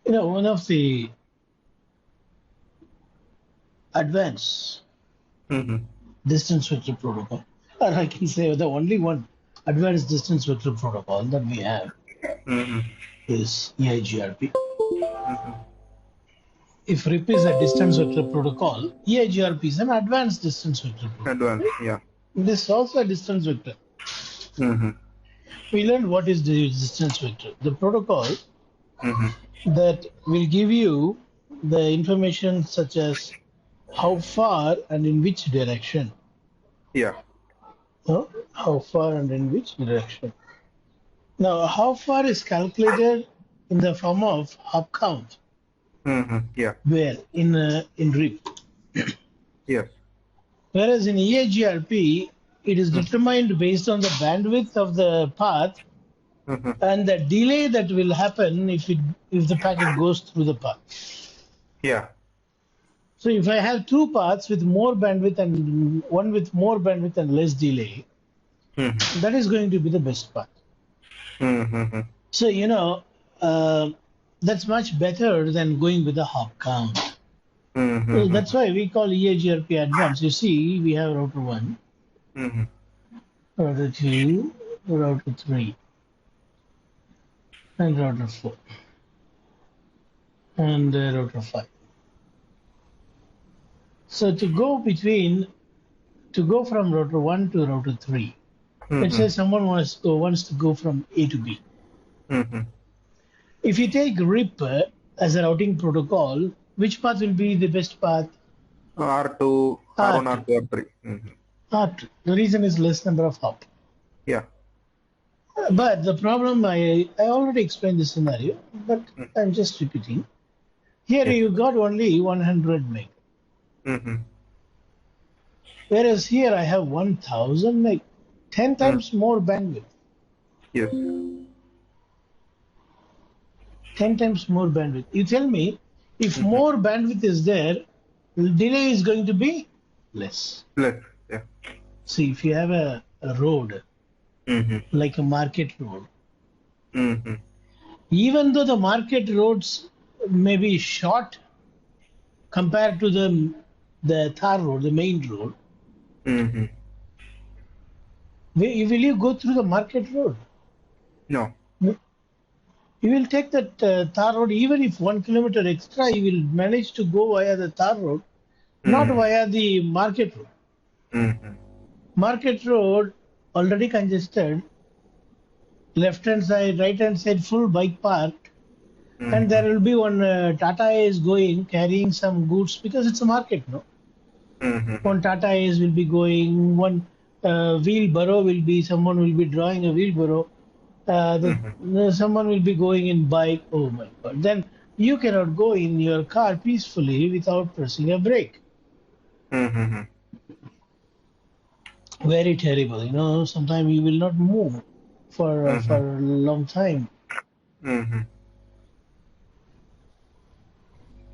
One of the advanced distance vector protocol, or I can say the only one advanced distance vector protocol that we have is EIGRP. If RIP is a distance vector protocol, EIGRP is an advanced distance vector protocol. Advanced, yeah. This is also a distance vector. We learned what is the distance vector. The protocol that will give you the information such as how far and in which direction. Yeah. How far and in which direction. Now, how far is calculated in the form of hop count? Yeah. Where? In RIP. Yes. Whereas in EIGRP, it is determined based on the bandwidth of the path and the delay that will happen if the packet goes through the path. Yeah. So if I have two paths with more bandwidth and one with more bandwidth and less delay, that is going to be the best path. So, that's much better than going with a hop count. So that's why we call EIGRP advanced. You see, we have router 1, router 2, router 3, and router 4, and router 5. So to go from router 1 to router 3, let's say someone wants to go from A to B. If you take RIP as a routing protocol, which path will be the best path? R2, R1, R2, R3. R2. The reason is less number of hop. Yeah. But the problem, I already explained the scenario, but I'm just repeating. Here you got only 100 meg. Whereas here I have 1000 meg, 10 times more bandwidth. Yes. 10 times more bandwidth. You tell me, if more bandwidth is there, the delay is going to be less. Less, yeah. See, if you have a road, like a market road, even though the market roads may be short compared to the tar road, the main road, will you go through the market road? No. You will take that tar road, even if 1 kilometer extra, you will manage to go via the tar road, not via the market road. Market road already congested, left hand side, right hand side, full bike parked, and there will be one Tata is going carrying some goods because it's a market, no? One Tata is will be going, one wheelbarrow will be, someone will be drawing a wheelbarrow. Someone will be going in bike. Oh my God! Then you cannot go in your car peacefully without pressing a brake. Very terrible. Sometimes you will not move for a long time.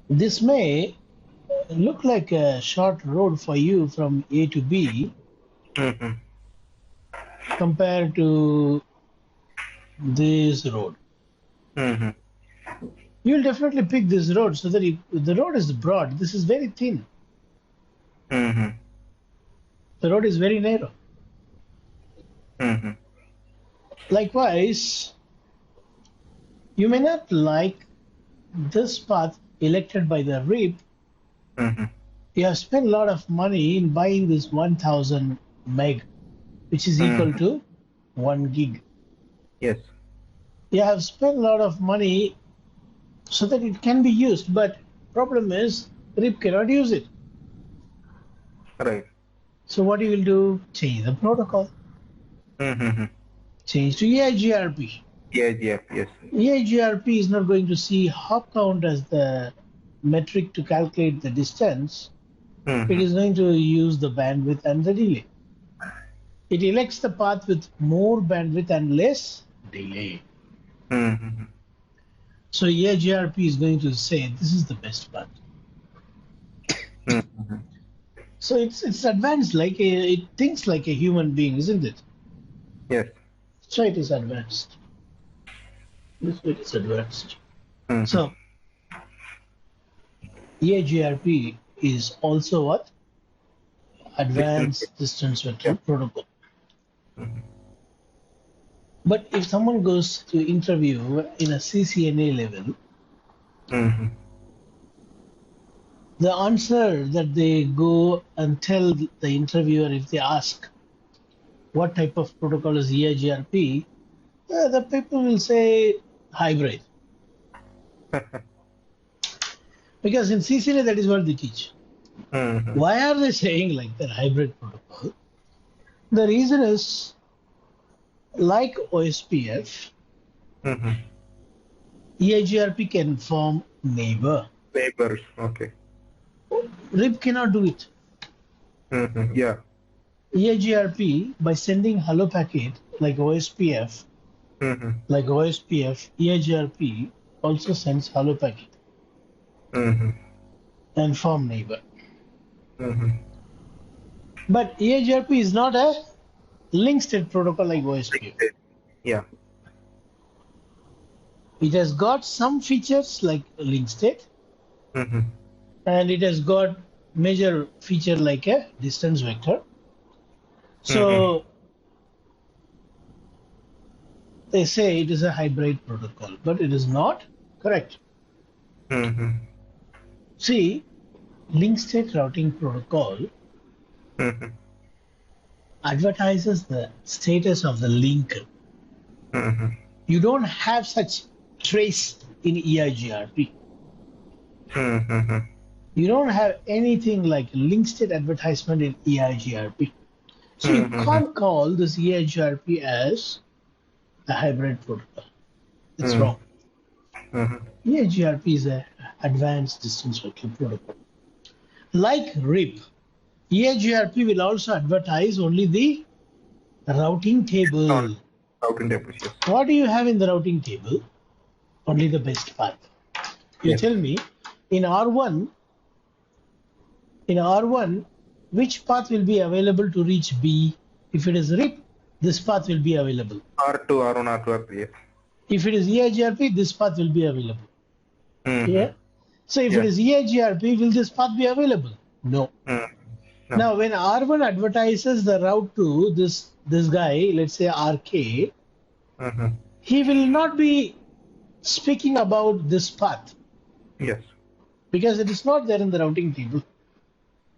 This may look like a short road for you from A to B compared to this road. You will definitely pick this road so that the road is broad. This is very thin. The road is very narrow. Likewise, you may not like this path elected by the RIP. You have spent a lot of money in buying this 1000 meg, which is equal to 1 gig. Yes. You have spent a lot of money so that it can be used, but problem is RIP cannot use it. Right. So what you will do? Change the protocol. Change to EIGRP. Yes. EIGRP is not going to see hop count as the metric to calculate the distance. It is going to use the bandwidth and the delay. It elects the path with more bandwidth and less delay. So EIGRP is going to say this is the best path. So it's advanced, it thinks like a human being, isn't it? Yes. So it is advanced. This way it is advanced. So EIGRP is also what? Distance. Advanced Distance Yeah. Vector Protocol. Mhm. But if someone goes to interview in a CCNA level, Mhm. the answer that they go and tell the interviewer, if they ask what type of protocol is EIGRP, the people will say hybrid. Because in CCNA, that is what they teach. Mhm. Why are they saying like that hybrid protocol? The reason is like OSPF, Mhm. EIGRP can form neighbor. Neighbors. Okay. RIP cannot do it. Mhm. Yeah. EIGRP, by sending hello packet Mhm. like OSPF, EIGRP also sends hello packet Mhm. and form neighbor. Mhm. But EIGRP is not a link state protocol like OSPF. Yeah. It has got some features like link state, Mhm. and it has got major feature like a distance vector. Mhm. So they say it is a hybrid protocol, but it is not correct. Mhm. See, link state routing protocol Mhm. advertises the status of the link. Mhm. You don't have such trace in EIGRP. Mhm. You don't have anything like link state advertisement in EIGRP. So you Mhm. can't call this EIGRP as a hybrid protocol. It's Mhm. wrong. Mhm. EIGRP is a advanced distance vector protocol. Like RIP, EIGRP will also advertise only the routing On table. routing tables. Yes. What do you have in the routing table? Only the best path. You Yes. tell me in R1, which path will be available to reach B? If it is RIP, this path will be available. R2, R1, R2, R3. Yes. If it is EIGRP, this path will be available. Yeah. Mhm. So if it Yeah. is EIGRP, will this path be available? No. Mhm. No. Now, when R1 advertises the route to this guy, let's say RK, Mhm. he will not be speaking about this path Yes. because it is not there in the routing table.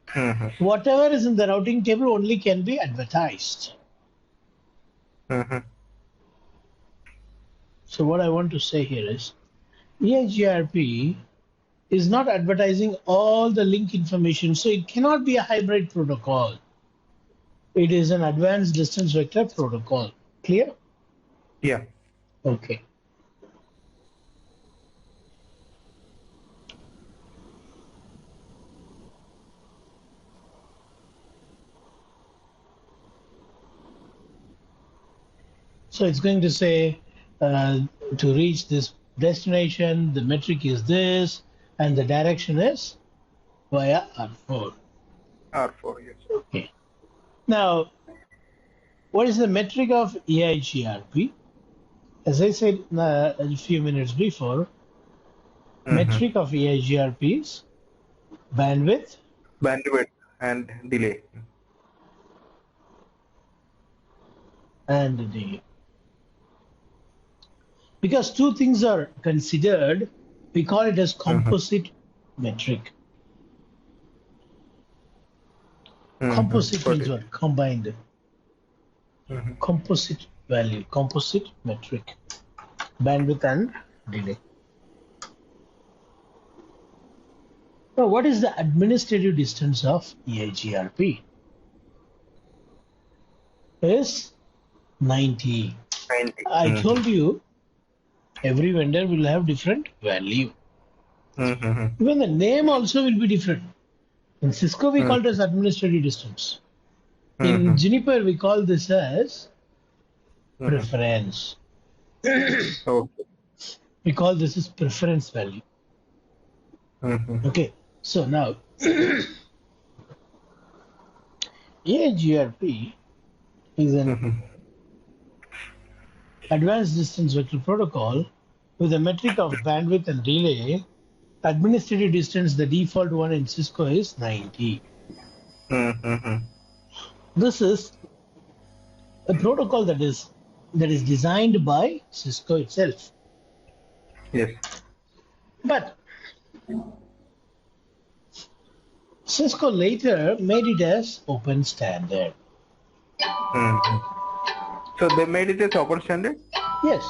Mhm. Whatever is in the routing table only can be advertised. Mhm. So what I want to say here is EIGRP is not advertising all the link information, so it cannot be a hybrid protocol. It is an advanced distance vector protocol. Clear? Yeah. Okay. So it's going to say to reach this destination, the metric is this, and the direction is via R4. R4. Yes. Okay. Now, what is the metric of EIGRP? As I said a few minutes before, Mhm. metric of EIGRP is bandwidth Bandwidth and delay. and delay. Because two things are considered, we call it as Mhm. composite metric. Mhm. Composite Got means it. what? Combined. Mhm. Composite value, composite metric, bandwidth and delay. Now, what is the administrative distance of EIGRP? Is 90. 90. I Mhm. told you every vendor will have different value. Mhm. Even the name also will be different. In Cisco, we call it as administrative distance. In Mhm. Juniper, we call this as Mhm. preference. Okay. We call this as preference value. Mhm. Okay. So now, EIGRP is an Mhm. advanced distance vector protocol with a metric of bandwidth and delay Administrative distance, the default one in Cisco is 90. This is a protocol that is designed by Cisco itself. Yes. But Cisco later made it as open standard. So they made it as open standard? Yes,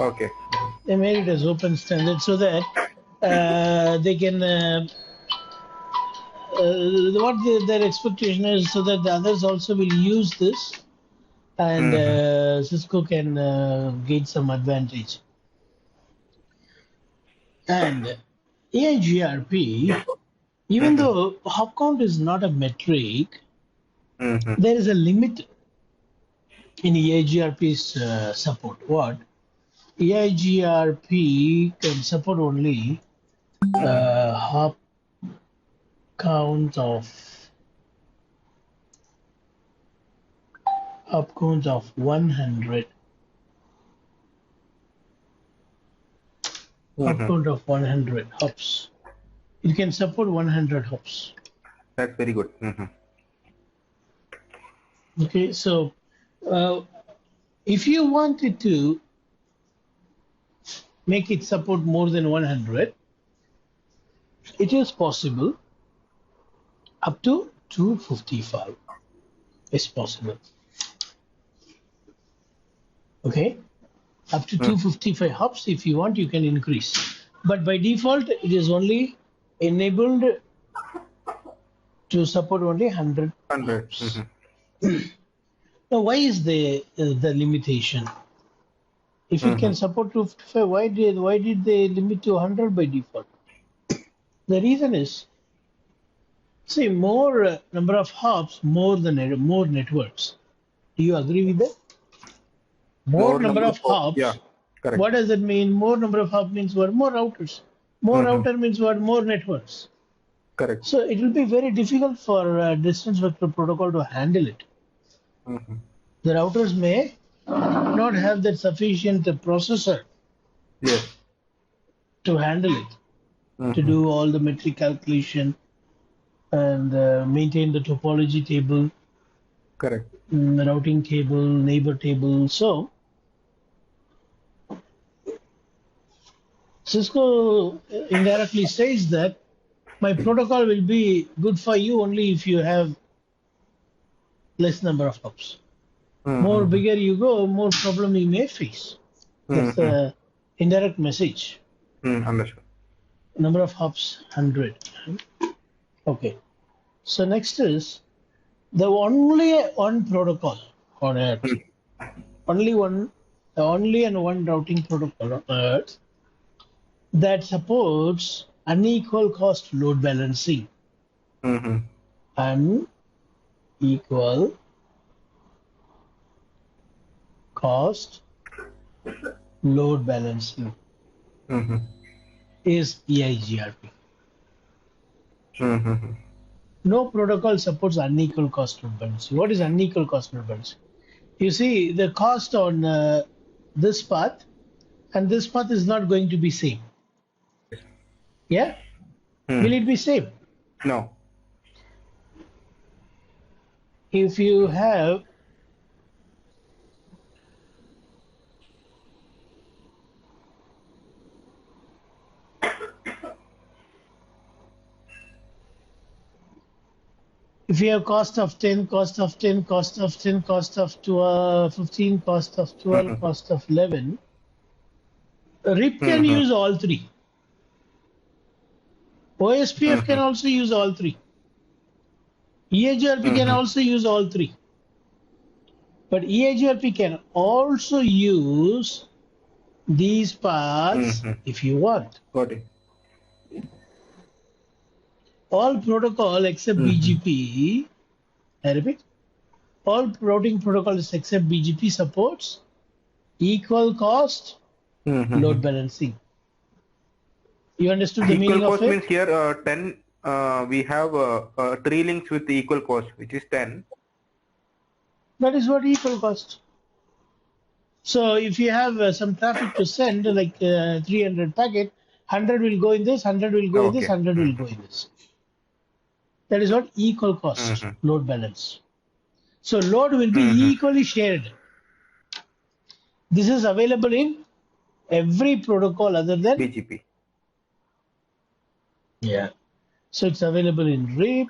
Okay. they made it as open standard so that they can their expectation is so that the others also will use this, and Cisco can gain some advantage. And EIGRP, even though hop count is not a metric, there is a limit in EIGRP's support. What? EIGRP can support only hop count of 100. Hop count of 100 hops. It can support 100 hops. That's very good. Okay, so if you wanted to make it support more than 100, it is possible. Up to 255 is possible. Okay, up to 255 hops. If you want, you can increase. But by default, it is only enabled to support only 100 hops. Now, why is the limitation? If it can support 255, why did they limit to 100 by default? The reason is, see, more number of hops, more networks. Do you agree with that? More number of hops. Yeah, correct. What does it mean? More number of hops means what? More routers. More router means what? More networks. Correct. So it will be very difficult for distance vector protocol to handle it. The routers may not have that sufficient processor to handle it, to do all the metric calculation and maintain the topology table. Correct. Routing table, neighbor table. So Cisco indirectly says that my protocol will be good for you only if you have less number of hops. More bigger you go, more problem you may face. That's the indirect message. Understood. Number of hops 100. Okay. So next is the only one protocol on Earth, only and one routing protocol on Earth that supports unequal cost load balancing. Unequal cost load balancing is EIGRP. No protocol supports unequal cost load balancing. What is unequal cost load balancing? You see, the cost on this path and this path is not going to be same. Yeah? Will it be same? No. If you have cost of 10, cost of 10, cost of 10, cost of 12, 15, cost of 12, cost of 11, RIP can use all three. OSPF can also use all three. EIGRP can also use all three. But EIGRP can also use these paths if you want. Got it. All protocol except BGP, I repeat, all routing protocols except BGP supports equal cost load balancing. You understood the meaning of it? Equal cost means here 10, we have 3 links with the equal cost, which is 10. That is what equal cost. So if you have some traffic to send, like 300 packet, 100 will go in this, 100 will go in this, Okay. 100 will go in this. That is what equal cost load balance. So load will be equally shared. This is available in every protocol other than BGP. Yeah. So it's available in RIP,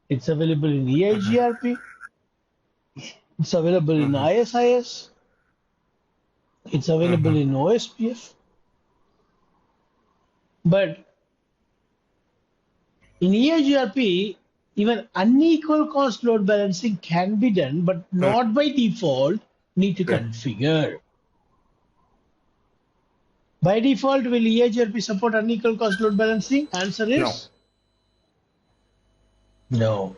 it's available in EIGRP, it's available in ISIS, it's available in OSPF. But in EIGRP, even unequal cost load balancing can be done, but not by default, need to configure. By default, will EIGRP support unequal cost load balancing? Answer is no.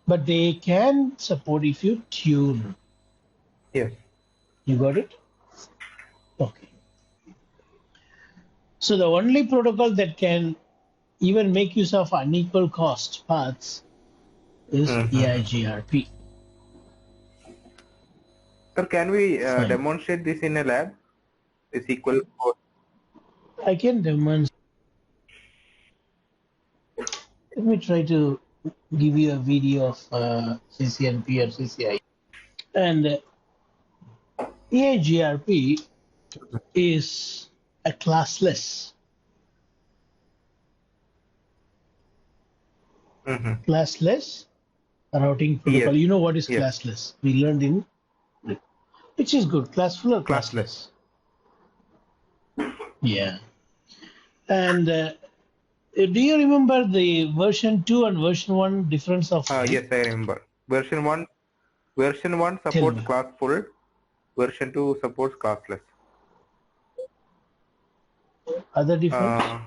But they can support if you tune. Yes. You got it? Okay. So the only protocol that can even make use of unequal cost paths is EIGRP. Sir, can we Fine. demonstrate this in a lab? This equal cost. I can demonstrate. Let me try to give you a video of CCNP or CCI. And EIGRP is a classless. Classless routing protocol. Yes. You know what is Yes. classless? We learned in, which is good. Classful or classless? Yeah. And do you remember the version 2 and version 1 difference of? Yes, I remember. Version 1 supports classful. Version 2 supports classless. Other difference?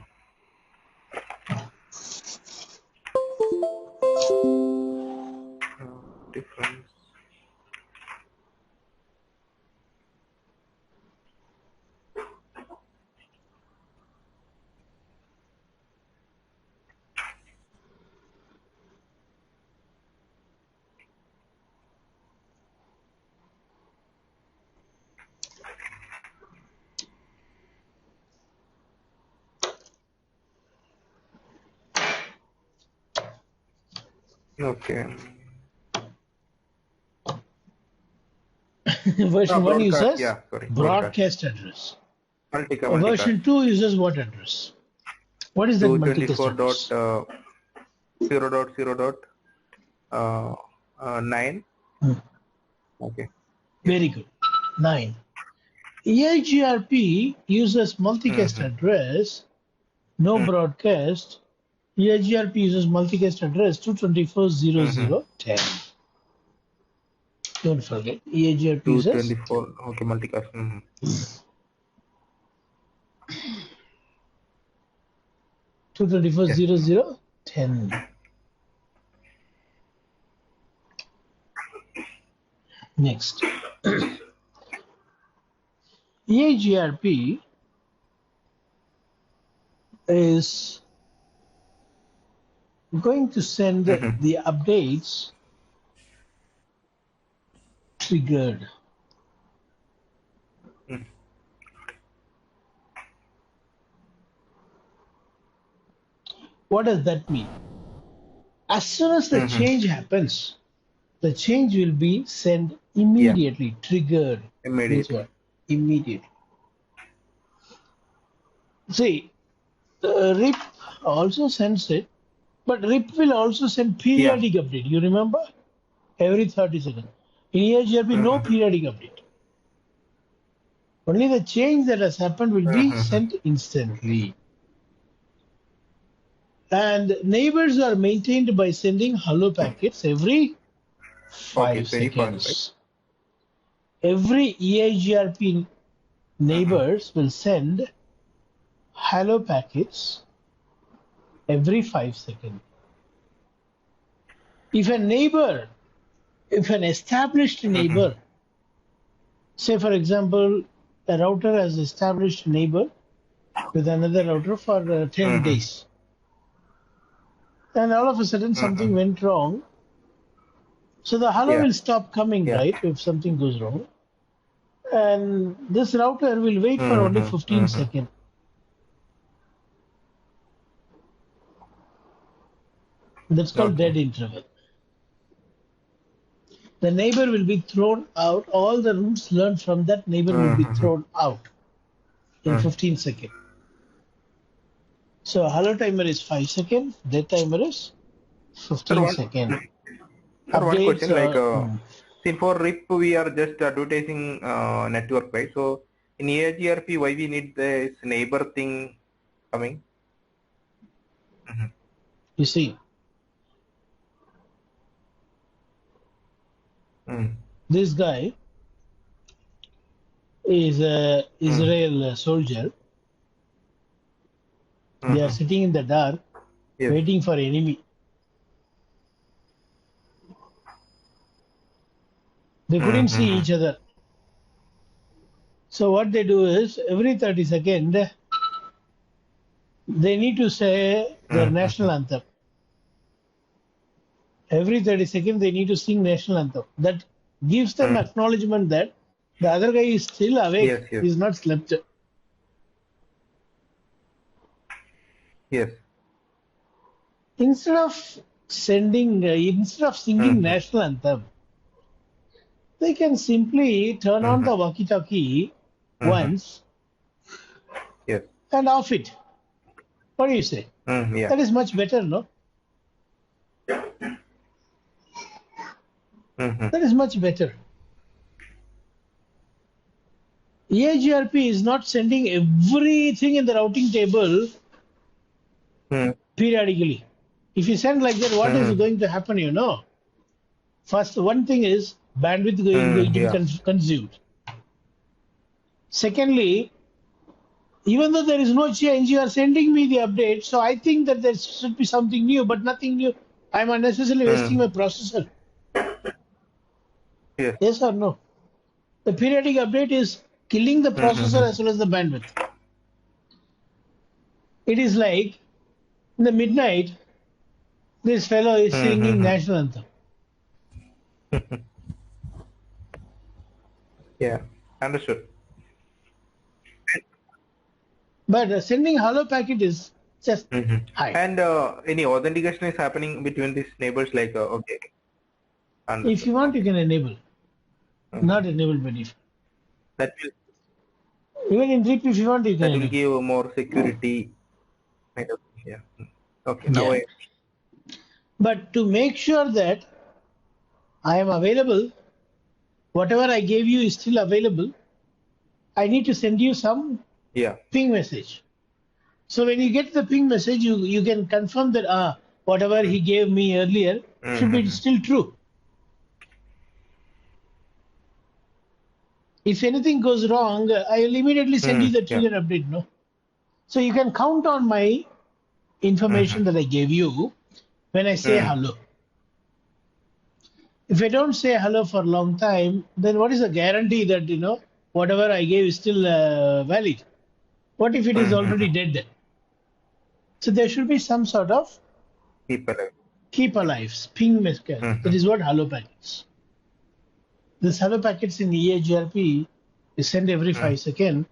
Difference. Okay. Version 1 uses broadcast address. Multicast. Version 2 uses what address? What is that multicast address? 224.0.0.9. Okay. Very good. 9. EIGRP uses multicast address, no broadcast. EIGRP uses multicast address 224.0.0.10. Don't forget, EIGRP uses 224. Okay, multicast. 224.0.0.10. Next. EIGRP is going to send the updates triggered. What does that mean? As soon as the change happens, the change will be sent immediately, triggered. Immediately. See, RIP also sends it, but RIP will also send periodic update. You remember? Every 30 seconds. In EIGRP, no periodic update. Only the change that has happened will be sent instantly. And neighbors are maintained by sending hello packets every 5 seconds. Every EIGRP neighbors will send hello packets every 5 seconds. If an established neighbor, say for example, a router has established neighbor with another router for 10 days. And all of a sudden something went wrong. So the hello will stop coming, right, if something goes wrong. And this router will wait for only 15 seconds. That's called Okay. dead interval. The neighbor will be thrown out. All the rules learned from that neighbor will be Mm-hmm. thrown out in 15 seconds. So hello timer is 5 seconds, dead timer is Sir, 15 one seconds. sir, one Updates question like see for RIP we are just advertising network, right? So in EIGRP why we need this neighbor thing coming? Mm-hmm. you see, this guy is a Israel soldier. They are Mm-hmm. sitting in the dark Yes. waiting for enemy. They couldn't see Mm-hmm. each other. So what they do is every 30 seconds they need to say their Mm-hmm. national anthem. Every 30 seconds they need to sing national anthem. That gives them acknowledgement that the other guy is still awake. Yes, yes, He's not slept. yes. Instead of instead of singing Mm-hmm. national anthem, they can simply turn on Mm-hmm. the walkie-talkie Mm-hmm. once Yes. and off it. What do you say? Yeah. That is much better, no? Mm-hmm. That is much better. EIGRP is not sending everything in the routing table Mm-hmm. periodically. If you send like that, what is Mm-hmm. going to happen, you know? First, one thing is bandwidth going to be Yeah. consumed. Secondly, even though there is no change, you are sending me the update. So I think that there should be something new, but nothing new. I'm unnecessarily wasting my Mm. processor. Yes. Yes or no? The periodic update is killing the processor Mm-hmm. as well as the bandwidth. It is like in the midnight, this fellow is singing Mm-hmm. national anthem. Yeah. Understood. But sending hello packet is just Mm-hmm. hi. And any authentication is happening between these neighbors, like okay, If understood. you want, you Okay. can enable. Mm-hmm. Not enable by default. That will Even in RIP, if you want, you can that will enable. give more security. Kind of, yeah. Okay. Now Yeah. I. But to make sure that I am available, whatever I gave you is still available, I need to send you some Yeah. ping message. So when you get the ping message, you can confirm that whatever he gave me earlier should be Mm-hmm. still true. If anything goes wrong, I will immediately send you the Yeah. trigger update. No, so you can count on my Mm-hmm. information that I gave you when I say Mm. hello. If I don't say hello for a long time, then what is the guarantee that whatever I gave is still valid? What if it is already Mm-hmm. dead? So there should be some sort of Keep alive. keep alive ping message. Mm-hmm. That is what hello packets. This hello packets in EIGRP is sent every Mm-hmm. 5 seconds.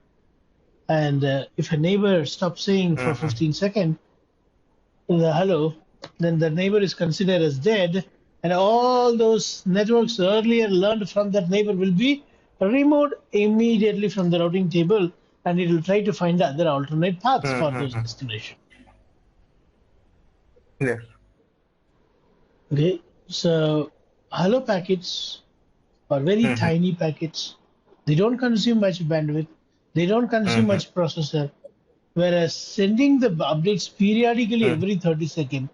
And if a neighbor stops saying for Mm-hmm. 15 seconds, the hello, then the neighbor is considered as dead. And all those networks earlier learned from that neighbor will be removed immediately from the routing table, and it will try to find other alternate paths for those Mm-hmm. destinations. Yes. Okay, so hello packets are very Mm-hmm. tiny packets. They don't consume much bandwidth. They don't consume Mm-hmm. much processor. Whereas sending the updates periodically Mm-hmm. every 30 seconds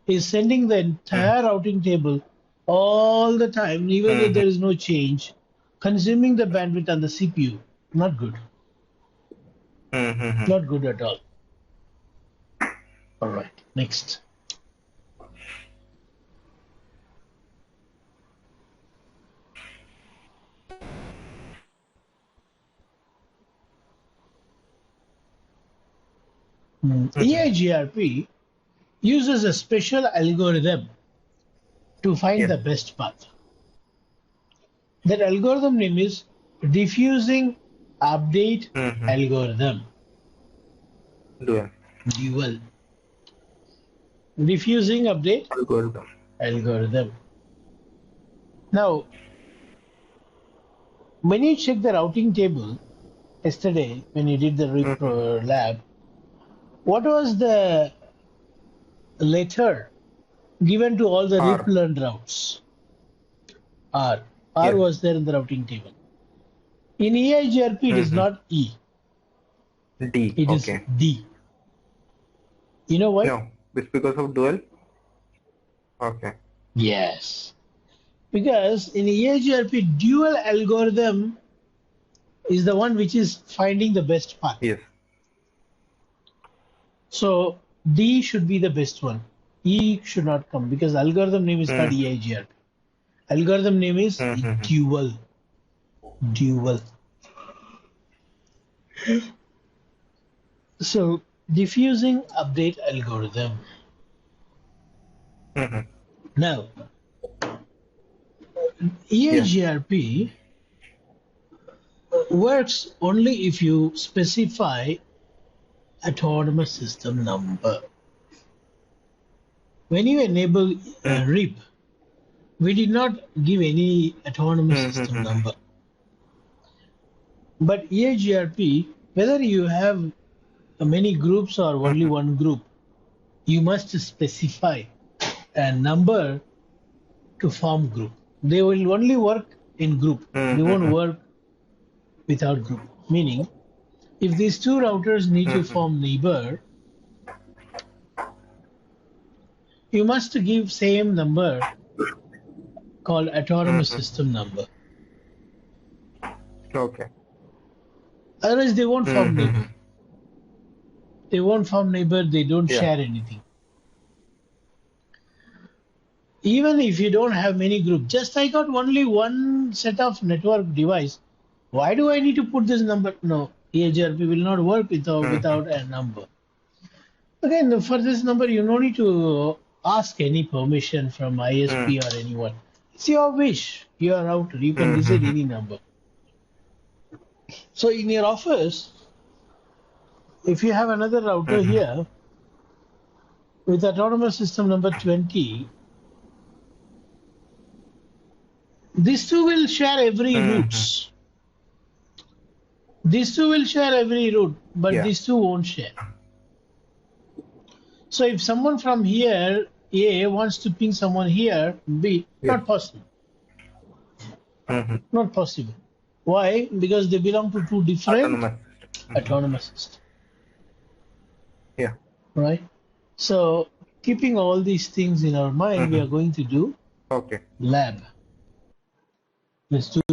is sending the entire routing table all the time, even though Mm-hmm. there is no change, consuming the bandwidth on the CPU. Not good. Mm-hmm. Not good at all. All right, next. EIGRP uses a special algorithm to find Yes. the best path. That algorithm name is diffusing update Mm-hmm. algorithm. Dual. Dual. Diffusing update algorithm. Now, when you check the routing table yesterday, when you did the lab, what was the letter given to all the RIP R. learned routes? R. R Yes. was there in the routing table. In EIGRP, it is not E. D. It is Okay. D. You know why? No, it's because of dual. Okay. Yes. Because in EIGRP, dual algorithm is the one which is finding the best path. Yes. So D should be the best one. E should not come because algorithm name is not EIGRP. Algorithm name is dual. Dual. So diffusing update algorithm. Now, EIGRP works only if you specify autonomous system number. When you enable RIP, we did not give any autonomous system number. But EIGRP, whether you have many groups or only one group, you must specify a number to form group. They will only work in group. They won't work without group. Meaning, if these two routers need to form neighbor, you must give same number called autonomous system number. Okay. Otherwise, they won't form neighbor. They won't form neighbor. They don't share anything. Even if you don't have many groups, just I got only one set of network device. Why do I need to put this number? No, EIGRP will not work without a number. Again, for this number, you don't need to ask any permission from ISP or anyone. It's your wish, your router. You can decide any number. So in your office, if you have another router here with autonomous system number 20, these two will share every routes. These two will share every route, but these two won't share. So if someone from here, A, wants to ping someone here, B, not possible. Not possible. Why? Because they belong to two different autonomous systems. Yeah. Right? So keeping all these things in our mind, we are going to do lab. Let's do